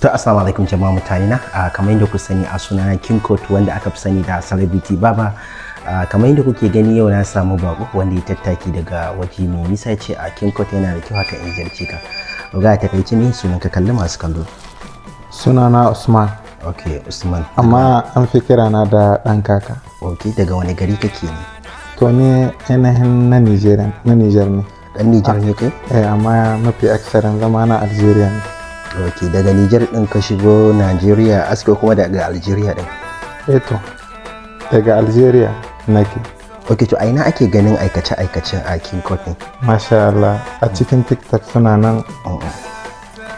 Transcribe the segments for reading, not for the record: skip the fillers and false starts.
To assalamu alaikum jama'a mutane na kamar yadda ku sani a sunana King Court wanda aka fi sani da Celebrity Baba. Kamar yadda kuke gani yau na samu bako wanda ya tattaki daga waje mai nisa ce a King Court yana da kyau haka in ziyarce ka. Ga takaice ne sunan ka kalli masu kallo. Sunana Usman. Okay, Usman. Amma an fi kira na da ɗan kaka. Okay, daga wani gari kake ne? To ni ainihin na Niger ne. Dan Niger ne kai? Amma mafi aksarin zama na Algeria ne. Ok, daga Niger din ka shigo Najeriya aske kuma daga Algeria din? To, daga Algeria nake. Ok, to aina ake ganin aikace-aikacen a King Court ne? Masha Allah, a cikin TikTok suna nan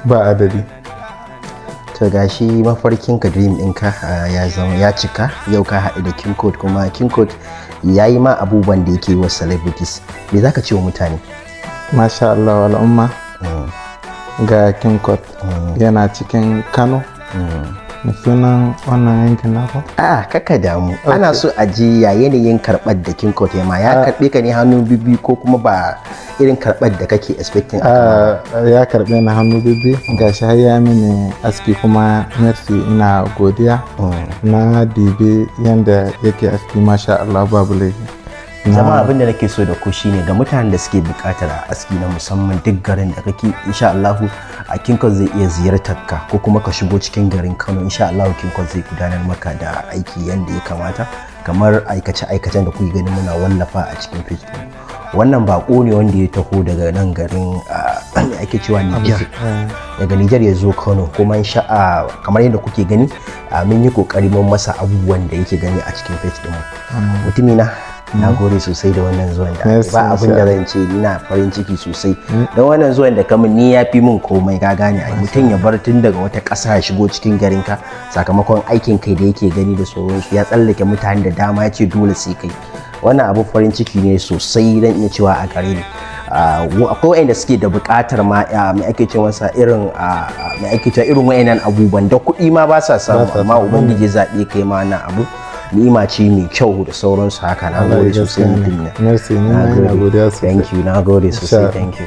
ba adadi. To gashi mafarkin ka dream ɗinka ya cika yau ka haɗu da King Court kuma King Court ya yi ma abubuwan da yake wa celebrities. Me za ka ce wa mutane? Masha Allah al'umma. Ga King Court yana cikin Kano. Sunan wannan yankin nako? Kaka damu. Ana so a ji ya yanayin karɓar da King Court ya karɓe ka ne hannu bibbi ko kuma ba irin karɓar da kake expecting? Ya karɓe na hannu bibbi, gashi har ya mini aski kuma merci, ina godiya. Na dibe yanda yake aski, masha Allah babu laifi. Zama abin da nake so da ku shine ga mutanen da suke buƙatar aski na musamman duk garin da kake, insha Allah a King Court zai iya ziyartar ka ko kuma ka shigo cikin garin Kano, insha Allah King Court zai gudanar maka da aiki yanda ya kamata, kamar aikace-aikacen da kuke gani muna wallafa a cikin page din. Wannan bako ne wanda ya taho daga nan garin ake cewa Niger. Daga Niger ya zo Kano kuma kamar yadda kuke gani mun yi kokari mun masa abubuwan da yake gani a cikin page din mu. Mutumina na gode sosai da wannan zuwan da ba abin da zan ce, ina farin ciki sosai don wannan zuwan da kamun ni ya fi min komai, ka gane ai mutum ya bar tun daga wata ƙasa ya shigo cikin garin ka sakamakon aikin kai da yake gani da sauransu, ya tsallake mutane da dama ya ce dole sai kai. Wannan abu farin ciki ne sosai dan iya cewa a gare ni. Akwai wa'anda suke da buƙatar ma mai ake ce masa irin irin wa'annan abubuwan da kuɗi ma ba sa samu, amma ubangiji zaɓe kai ma na abu ni'ima ce mai kyau da sauransu haka. Na gode sosai mutum ne. Merci, na gode sosai. Thank you, na gode sosai, thank you.